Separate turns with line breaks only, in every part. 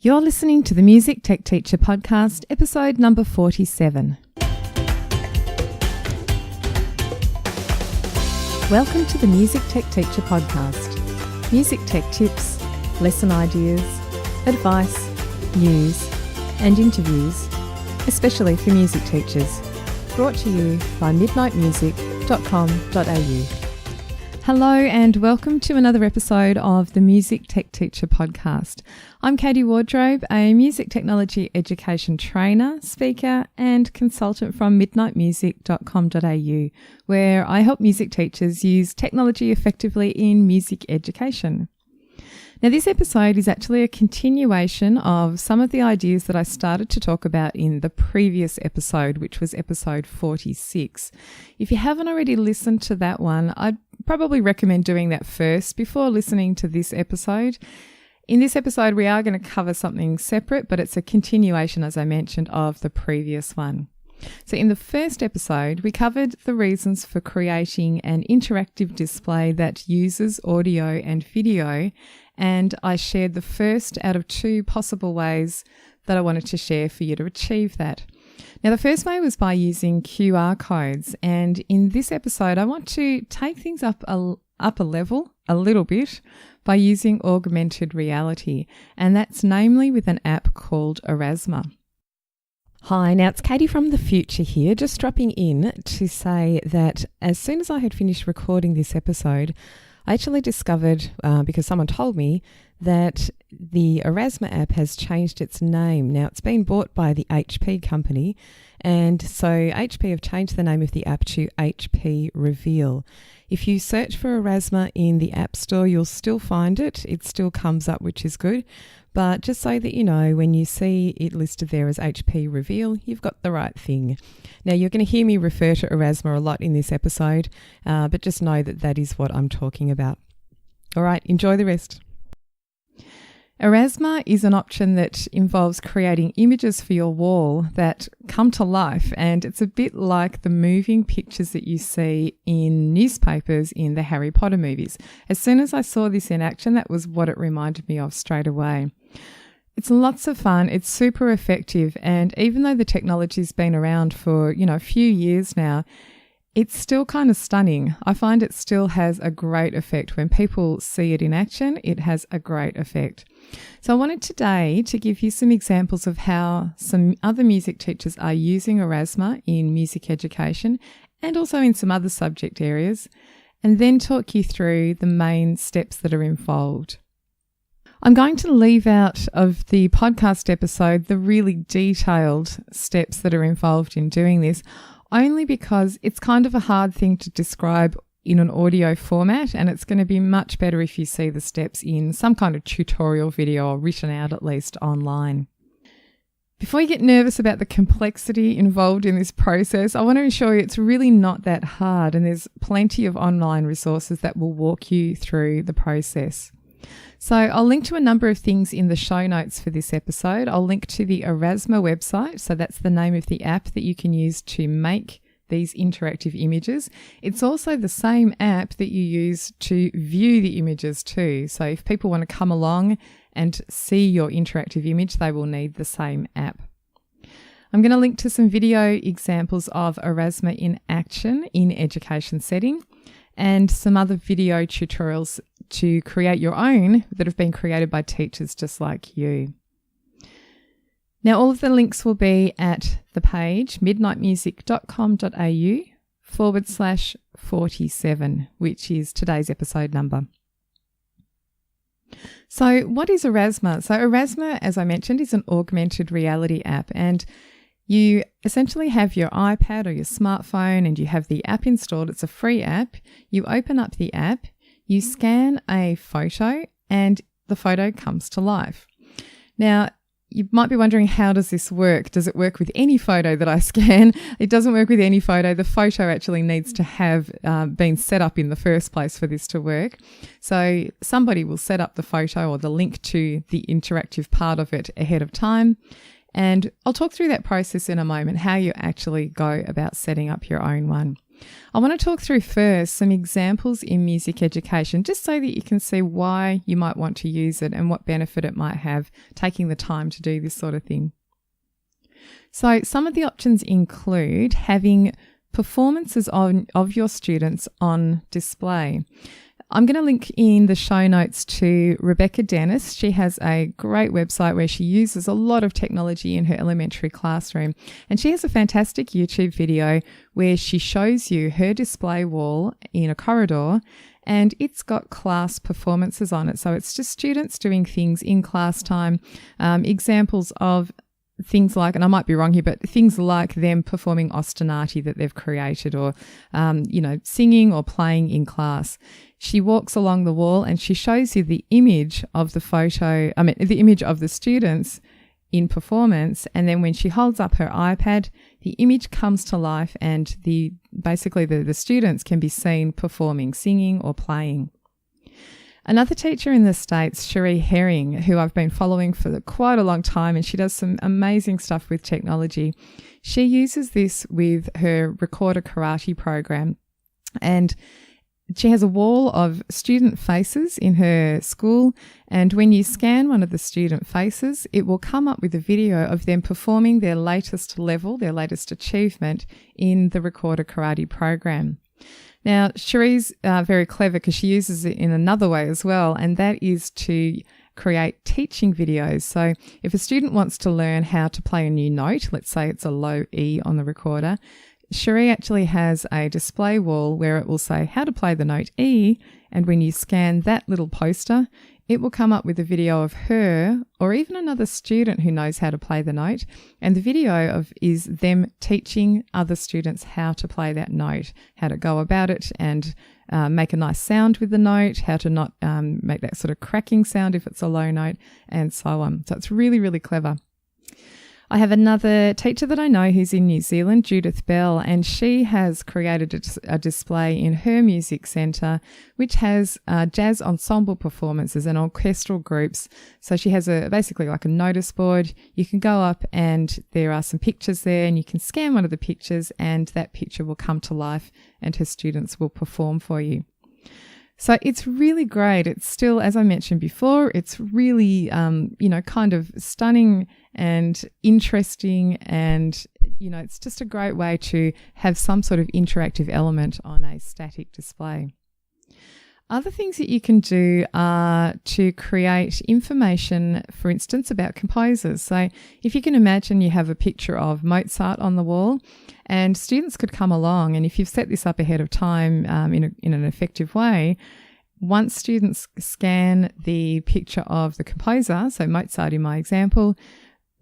You're listening to the Music Tech Teacher podcast, episode number 47. Welcome to the Music Tech Teacher podcast. Music tech tips, lesson ideas, advice, news, and interviews, especially for music teachers. Brought to you by midnightmusic.com.au. Hello and welcome to another episode of the Music Tech Teacher podcast. I'm Katie Wardrobe, a music technology education trainer, speaker and consultant from midnightmusic.com.au, where I help music teachers use technology effectively in music education. Now, this episode is actually a continuation of some of the ideas that I started to talk about in the previous episode, which was episode 46. If you haven't already listened to that one, I'd probably recommend doing that first before listening to this episode. In this episode, we are going to cover something separate, but it's a continuation, as I mentioned, of the previous one. So in the first episode, we covered the reasons for creating an interactive display that uses audio and video, and I shared the first out of two possible ways that I wanted to share for you to achieve that. Now, the first way was by using QR codes, and in this episode, I want to take things up a level a little bit by using augmented reality, and that's namely with an app called Erasma. Hi, now it's Katie from the future here, just dropping in to say that as soon as I had finished recording this episode, I actually discovered, because someone told me, that the Erasma app has changed its name. Now, it's been bought by the HP company, and so HP have changed the name of the app to HP Reveal. If you search for Erasma in the App Store, you'll still find it. It still comes up, which is good. But just so that you know, when you see it listed there as HP Reveal, you've got the right thing. Now, you're going to hear me refer to Erasma a lot in this episode, but just know that that is what I'm talking about. All right, enjoy the rest. Erasma is an option that involves creating images for your wall that come to life, and it's a bit like the moving pictures that you see in newspapers in the Harry Potter movies. As soon as I saw this in action, that was what it reminded me of straight away. It's lots of fun, it's super effective, and even though the technology's been around for, a few years now, it's still kind of stunning. I find it still has a great effect. When people see it in action, it has a great effect. So I wanted today to give you some examples of how some other music teachers are using Erasma in music education and also in some other subject areas, and then talk you through the main steps that are involved. I'm going to leave out of the podcast episode the really detailed steps that are involved in doing this, only because it's kind of a hard thing to describe in an audio format, and it's going to be much better if you see the steps in some kind of tutorial video or written out at least online. Before you get nervous about the complexity involved in this process, I want to assure you it's really not that hard, and there's plenty of online resources that will walk you through the process. So I'll link to a number of things in the show notes for this episode. I'll link to the Erasma website, so that's the name of the app that you can use to make these interactive images. It's also the same app that you use to view the images too. So if people want to come along and see your interactive image, they will need the same app. I'm going to link to some video examples of Erasma in action in education setting, and some other video tutorials to create your own that have been created by teachers just like you. Now, all of the links will be at the page midnightmusic.com.au/47, which is today's episode number. So what is Erasma? So Erasma, as I mentioned, is an augmented reality app, and you essentially have your iPad or your smartphone and you have the app installed. It's a free app. You open up the app, you scan a photo, and the photo comes to life. Now, you might be wondering, how does this work? Does it work with any photo that I scan? It doesn't work with any photo. The photo actually needs to have been set up in the first place for this to work. So somebody will set up the photo or the link to the interactive part of it ahead of time. And I'll talk through that process in a moment, how you actually go about setting up your own one. I want to talk through first some examples in music education, just so that you can see why you might want to use it and what benefit it might have taking the time to do this sort of thing. So some of the options include having performances of your students on display. I'm going to link in the show notes to Rebecca Dennis. She has a great website where she uses a lot of technology in her elementary classroom. And she has a fantastic YouTube video where she shows you her display wall in a corridor, and it's got class performances on it. So it's just students doing things in class time, examples of things like, and I might be wrong here, but things like them performing ostinati that they've created, or, singing or playing in class. She walks along the wall and she shows you the image of the image of the students in performance. And then when she holds up her iPad, the image comes to life and the students can be seen performing, singing or playing. Another teacher in the States, Cherie Herring, who I've been following for quite a long time, and she does some amazing stuff with technology. She uses this with her Recorder Karate program, and she has a wall of student faces in her school, and when you scan one of the student faces, it will come up with a video of them performing their latest level, their latest achievement in the Recorder Karate program. Now, Cherie's very clever because she uses it in another way as well, and that is to create teaching videos. So if a student wants to learn how to play a new note, let's say it's a low E on the recorder, Cherie actually has a display wall where it will say how to play the note E, and when you scan that little poster, it will come up with a video of her or even another student who knows how to play the note. And the video is them teaching other students how to play that note, how to go about it and make a nice sound with the note, how to not make that sort of cracking sound if it's a low note, and so on. So it's really, really clever. I have another teacher that I know who's in New Zealand, Judith Bell, and she has created a display in her music centre which has jazz ensemble performances and orchestral groups. So she has basically like a notice board. You can go up and there are some pictures there, and you can scan one of the pictures and that picture will come to life and her students will perform for you. So it's really great. It's still, as I mentioned before, it's really, kind of stunning and interesting, and, it's just a great way to have some sort of interactive element on a static display. Other things that you can do are to create information, for instance, about composers. So if you can imagine you have a picture of Mozart on the wall, and students could come along, and if you've set this up ahead of time in an effective way, once students scan the picture of the composer, so Mozart in my example,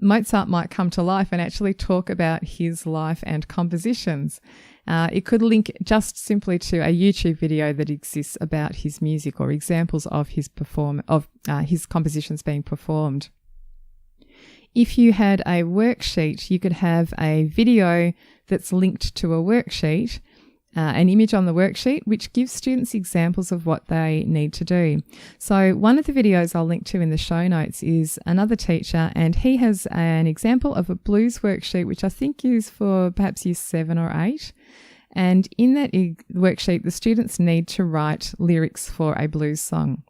Mozart might come to life and actually talk about his life and compositions. It could link just simply to a YouTube video that exists about his music or examples of his compositions being performed. If you had a worksheet, you could have a video that's linked to a worksheet, an image on the worksheet, which gives students examples of what they need to do. So one of the videos I'll link to in the show notes is another teacher, and he has an example of a blues worksheet, which I think is for perhaps year 7 or 8. And in that worksheet, the students need to write lyrics for a blues song.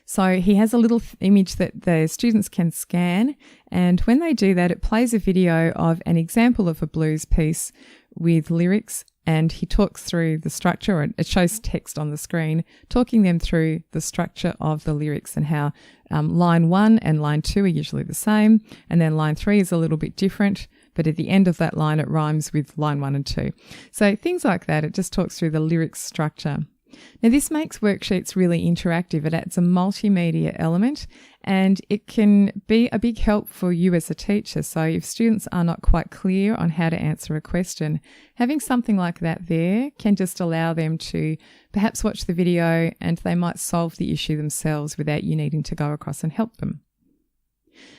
So he has a little image that the students can scan, and when they do that, it plays a video of an example of a blues piece with lyrics, and he talks through the structure, or it shows text on the screen, talking them through the structure of the lyrics and how line 1 and line 2 are usually the same, and then line 3 is a little bit different, but at the end of that line, it rhymes with line 1 and 2. So things like that, it just talks through the lyrics structure. Now, this makes worksheets really interactive. It adds a multimedia element, and it can be a big help for you as a teacher. So if students are not quite clear on how to answer a question, having something like that there can just allow them to perhaps watch the video and they might solve the issue themselves without you needing to go across and help them.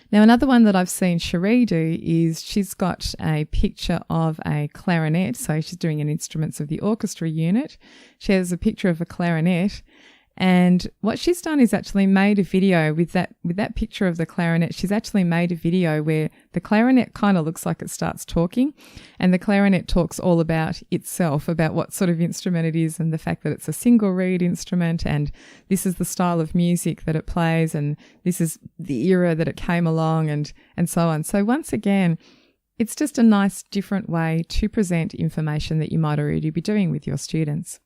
Now, another one that I've seen Cherie do is she's got a picture of a clarinet. So she's doing an instruments of the orchestra unit. She has a picture of a clarinet, And what she's done is actually made a video with that picture of the clarinet. She's actually made a video where the clarinet kind of looks like it starts talking, and the clarinet talks all about itself, about what sort of instrument it is and the fact that it's a single reed instrument, and this is the style of music that it plays, and this is the era that it came along, and so on. So once again, it's just a nice different way to present information that you might already be doing with your students.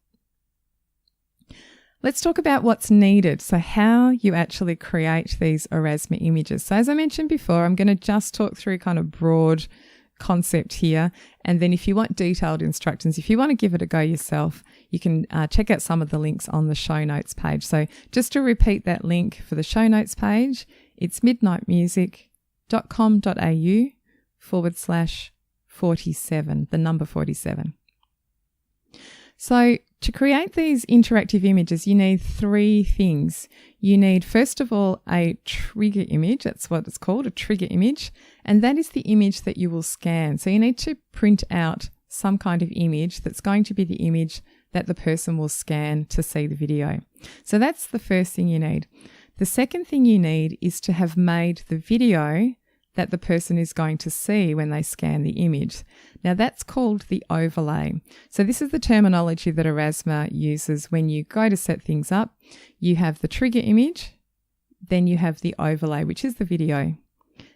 Let's talk about what's needed, so how you actually create these Aurasma images. So as I mentioned before, I'm going to just talk through kind of broad concept here, and then if you want detailed instructions, if you want to give it a go yourself, you can check out some of the links on the show notes page. So just to repeat that link for the show notes page, it's midnightmusic.com.au/47, the number 47. So to create these interactive images, you need three things. You need, first of all, a trigger image. That's what it's called, a trigger image. And that is the image that you will scan. So you need to print out some kind of image that's going to be the image that the person will scan to see the video. So that's the first thing you need. The second thing you need is to have made the video that the person is going to see when they scan the image. Now that's called the overlay. So this is the terminology that Aurasma uses when you go to set things up. You have the trigger image, then you have the overlay, which is the video.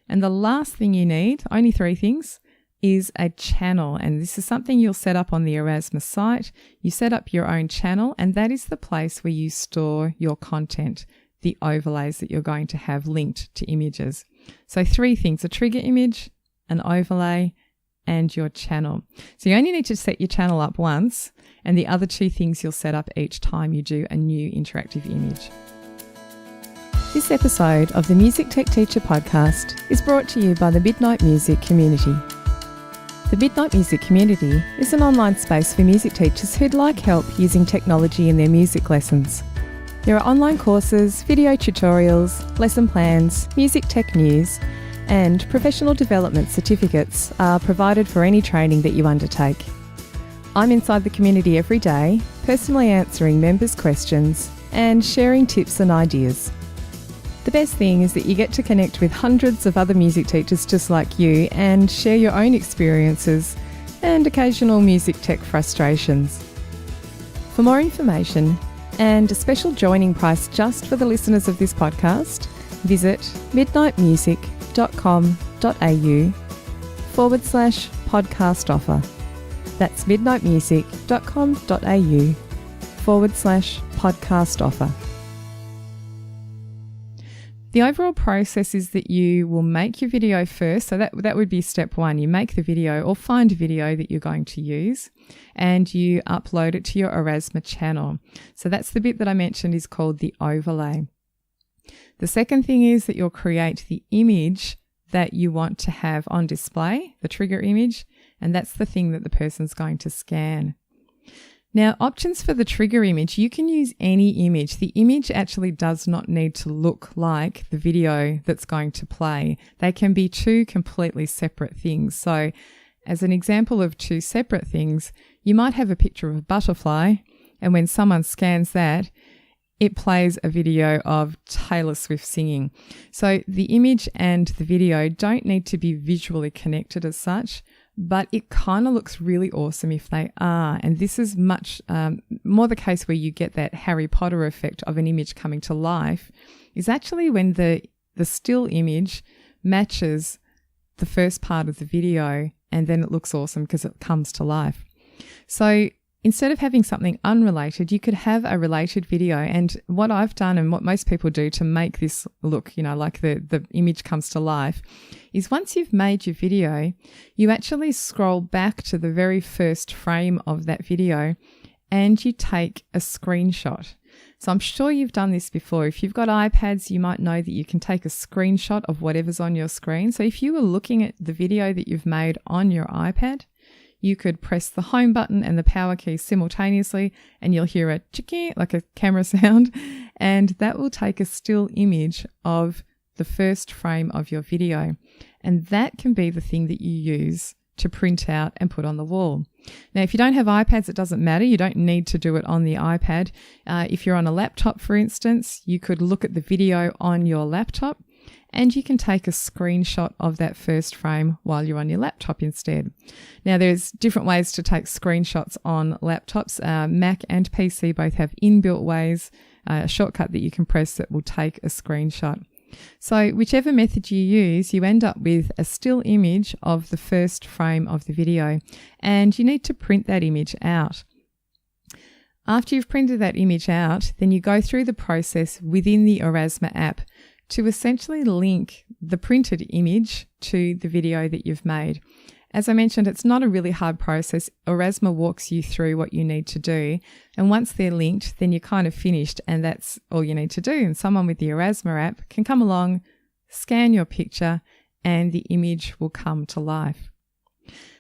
And the last thing you need, only three things, is a channel. And this is something you'll set up on the Aurasma site. You set up your own channel, and that is the place where you store your content, the overlays that you're going to have linked to images. So three things: a trigger image, an overlay, and your channel. So you only need to set your channel up once, and the other two things you'll set up each time you do a new interactive image. This episode of the Music Tech Teacher podcast is brought to you by the Midnight Music Community. The Midnight Music Community is an online space for music teachers who'd like help using technology in their music lessons. There are online courses, video tutorials, lesson plans, music tech news, and professional development certificates are provided for any training that you undertake. I'm inside the community every day, personally answering members' questions and sharing tips and ideas. The best thing is that you get to connect with hundreds of other music teachers just like you and share your own experiences and occasional music tech frustrations. For more information and a special joining price just for the listeners of this podcast, visit midnightmusic.com.au/podcast offer. That's midnightmusic.com.au/podcast offer. The overall process is that you will make your video first. So that would be step one. You make the video or find a video that you're going to use and you upload it to your Aurasma channel. So that's the bit that I mentioned is called the overlay. The second thing is that you'll create the image that you want to have on display, the trigger image, and that's the thing that the person's going to scan. Now, options for the trigger image, you can use any image. The image actually does not need to look like the video that's going to play. They can be two completely separate things. So as an example of two separate things, you might have a picture of a butterfly, and when someone scans that, it plays a video of Taylor Swift singing. So the image and the video don't need to be visually connected as such, but it kind of looks really awesome if they are. And this is much more the case where you get that Harry Potter effect of an image coming to life, is actually when the still image matches the first part of the video, and then it looks awesome because it comes to life. So instead of having something unrelated, you could have a related video. And what I've done and what most people do to make this look, like the image comes to life, is once you've made your video, you actually scroll back to the very first frame of that video and you take a screenshot. So I'm sure you've done this before. If you've got iPads, you might know that you can take a screenshot of whatever's on your screen. So if you were looking at the video that you've made on your iPad, you could press the home button and the power key simultaneously and you'll hear a chicky, like a camera sound, and that will take a still image of the first frame of your video. And that can be the thing that you use to print out and put on the wall. Now, if you don't have iPads, it doesn't matter. You don't need to do it on the iPad. If you're on a laptop, for instance, you could look at the video on your laptop and you can take a screenshot of that first frame while you're on your laptop instead. Now, there's different ways to take screenshots on laptops. Mac and PC both have inbuilt ways, a shortcut that you can press that will take a screenshot. So whichever method you use, you end up with a still image of the first frame of the video, and you need to print that image out. After you've printed that image out, then you go through the process within the Aurasma app to essentially link the printed image to the video that you've made. As I mentioned, it's not a really hard process. Aurasma walks you through what you need to do. And once they're linked, then you're kind of finished and that's all you need to do. And someone with the Aurasma app can come along, scan your picture, and the image will come to life.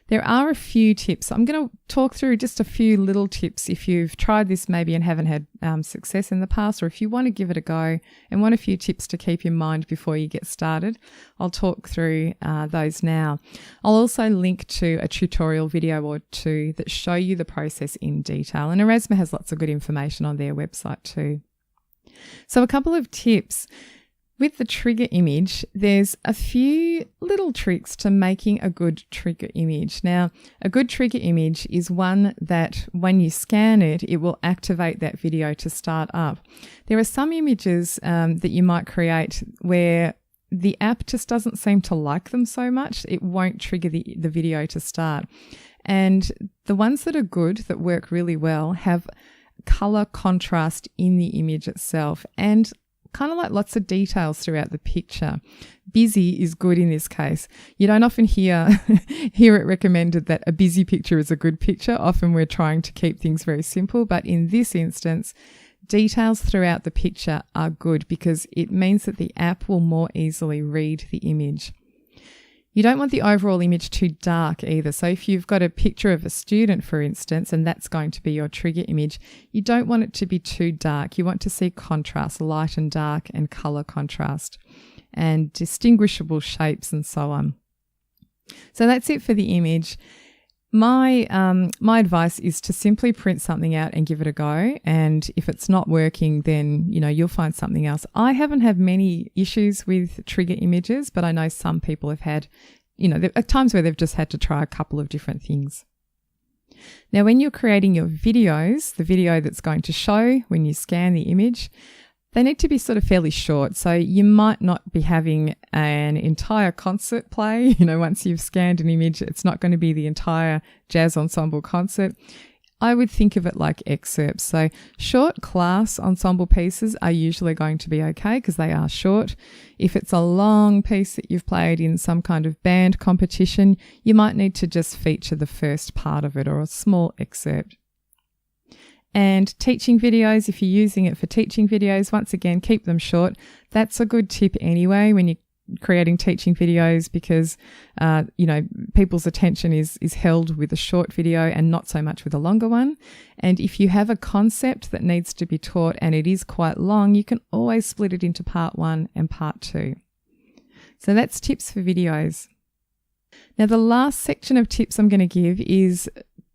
There are a few tips. I'm going to talk through just a few little tips if you've tried this maybe and haven't had success in the past, or if you want to give it a go and want a few tips to keep in mind before you get started. I'll talk through those now. I'll also link to a tutorial video or two that show you the process in detail. And Aurasma has lots of good information on their website too. So a couple of tips. With the trigger image, there's a few little tricks to making a good trigger image. Now, a good trigger image is one that when you scan it, it will activate that video to start up. There are some images that you might create where the app just doesn't seem to like them so much. It won't trigger the video to start. And the ones that are good, that work really well, have color contrast in the image itself and kind of like lots of details throughout the picture. Busy is good in this case. You don't often hear it recommended that a busy picture is a good picture. Often we're trying to keep things very simple, but in this instance, details throughout the picture are good because it means that the app will more easily read the image. You don't want the overall image too dark either. So if you've got a picture of a student, for instance, and that's going to be your trigger image, you don't want it to be too dark. You want to see contrast, light and dark, and color contrast, and distinguishable shapes and so on. So that's it for the image. My advice is to simply print something out and give it a go. And if it's not working, then, you'll find something else. I haven't had many issues with trigger images, but I know some people have had, there are times where they've just had to try a couple of different things. Now, when you're creating your videos, the video that's going to show when you scan the image, they need to be sort of fairly short. So you might not be having an entire concert play. Once you've scanned an image, it's not going to be the entire jazz ensemble concert. I would think of it like excerpts. So short class ensemble pieces are usually going to be okay because they are short. If it's a long piece that you've played in some kind of band competition, you might need to just feature the first part of it or a small excerpt. And teaching videos, if you're using it for teaching videos, once again, keep them short. That's a good tip anyway when you're creating teaching videos because, people's attention is held with a short video and not so much with a longer one. And if you have a concept that needs to be taught and it is quite long, you can always split it into part 1 and part 2. So that's tips for videos. Now, the last section of tips I'm going to give is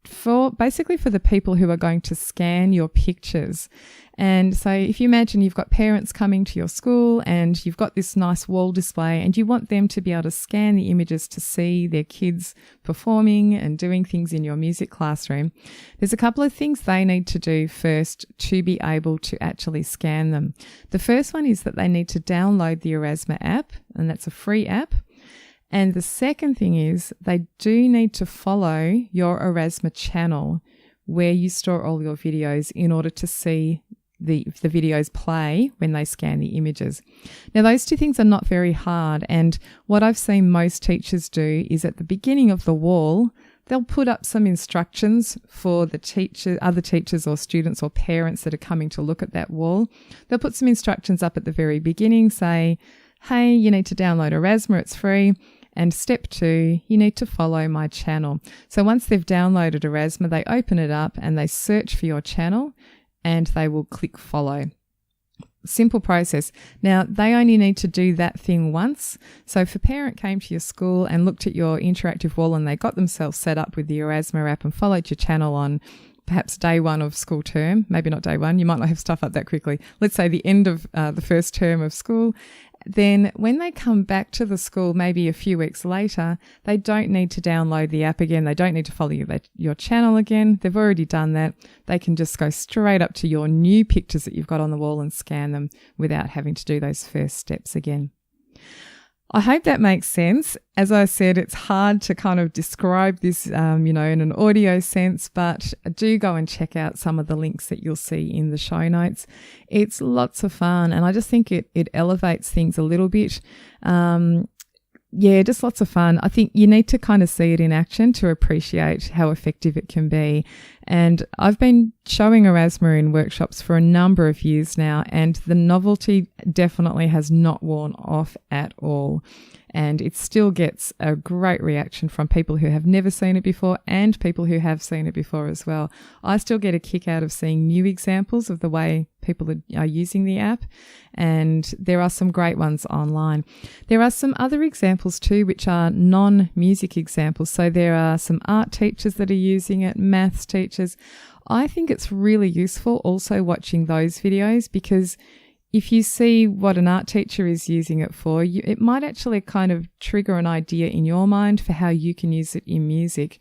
for the people who are going to scan your pictures. And so if you imagine you've got parents coming to your school and you've got this nice wall display and you want them to be able to scan the images to see their kids performing and doing things in your music classroom, there's a couple of things they need to do first to be able to actually scan them. The first one is that they need to download the Aurasma app, and that's a free app. And the second thing is they do need to follow your Aurasma channel where you store all your videos in order to see the videos play when they scan the images. Now, those two things are not very hard. And what I've seen most teachers do is at the beginning of the wall, they'll put up some instructions for the other teachers or students or parents that are coming to look at that wall. They'll put some instructions up at the very beginning, say, hey, you need to download Aurasma, it's free. And step 2, you need to follow my channel. So once they've downloaded Aurasma, they open it up and they search for your channel and they will click follow. simple process. Now, they only need to do that thing once. So if a parent came to your school and looked at your interactive wall and they got themselves set up with the Erasmus app and followed your channel on perhaps day one of school term, maybe not day one, you might not have stuff up that quickly. Let's say the end of the first term of school. Then when they come back to the school, maybe a few weeks later, they don't need to download the app again. They don't need to follow your channel again. They've already done that. They can just go straight up to your new pictures that you've got on the wall and scan them without having to do those first steps again. I hope that makes sense. As I said, it's hard to kind of describe this, in an audio sense, but do go and check out some of the links that you'll see in the show notes. It's lots of fun, and I just think it elevates things a little bit. Just lots of fun. I think you need to kind of see it in action to appreciate how effective it can be. And I've been showing Erasmus in workshops for a number of years now, and the novelty definitely has not worn off at all. And it still gets a great reaction from people who have never seen it before and people who have seen it before as well. I still get a kick out of seeing new examples of the way people are using the app, and there are some great ones online. There are some other examples too, which are non-music examples. So there are some art teachers that are using it, maths teachers. I think it's really useful also watching those videos, because if you see what an art teacher is using it for, it might actually kind of trigger an idea in your mind for how you can use it in music.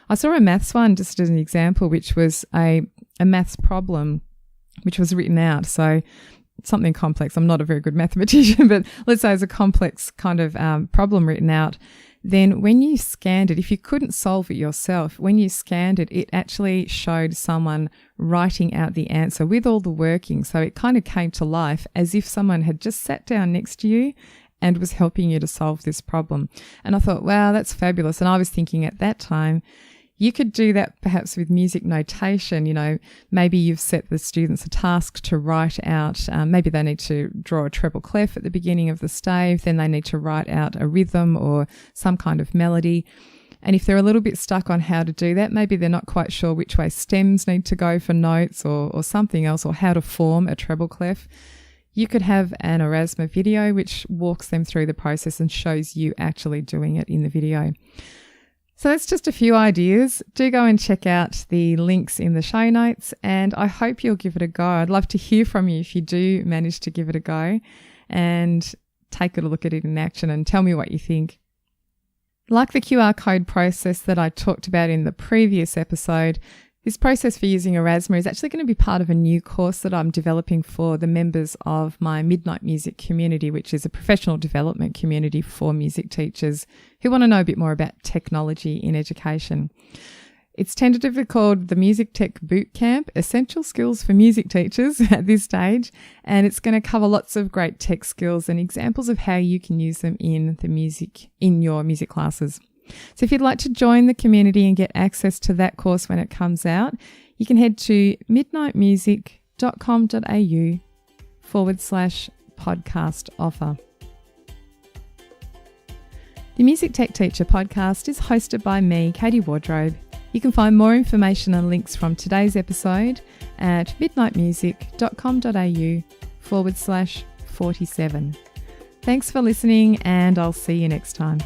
I saw a maths one, just as an example, which was a maths problem, which was written out. So something complex. I'm not a very good mathematician, but let's say it's a complex kind of problem written out. Then when you scanned it, if you couldn't solve it yourself, when you scanned it, it actually showed someone writing out the answer with all the workings. So it kind of came to life as if someone had just sat down next to you and was helping you to solve this problem. And I thought, wow, that's fabulous. And I was thinking at that time, you could do that perhaps with music notation. Maybe you've set the students a task to write out, maybe they need to draw a treble clef at the beginning of the stave, then they need to write out a rhythm or some kind of melody. And if they're a little bit stuck on how to do that, maybe they're not quite sure which way stems need to go for notes or something else, or how to form a treble clef, you could have an Erasmus video which walks them through the process and shows you actually doing it in the video. So that's just a few ideas. Do go and check out the links in the show notes, and I hope you'll give it a go. I'd love to hear from you if you do manage to give it a go and take a look at it in action and tell me what you think. Like the QR code process that I talked about in the previous episode, this process for using Erasmus is actually going to be part of a new course that I'm developing for the members of my Midnight Music community, which is a professional development community for music teachers who want to know a bit more about technology in education. It's tentatively called the Music Tech Bootcamp, Essential Skills for Music Teachers at this stage, and it's going to cover lots of great tech skills and examples of how you can use them in your music classes. So if you'd like to join the community and get access to that course when it comes out, you can head to midnightmusic.com.au/podcast offer. The Music Tech Teacher podcast is hosted by me, Katie Wardrobe. You can find more information and links from today's episode at midnightmusic.com.au/47. Thanks for listening, and I'll see you next time.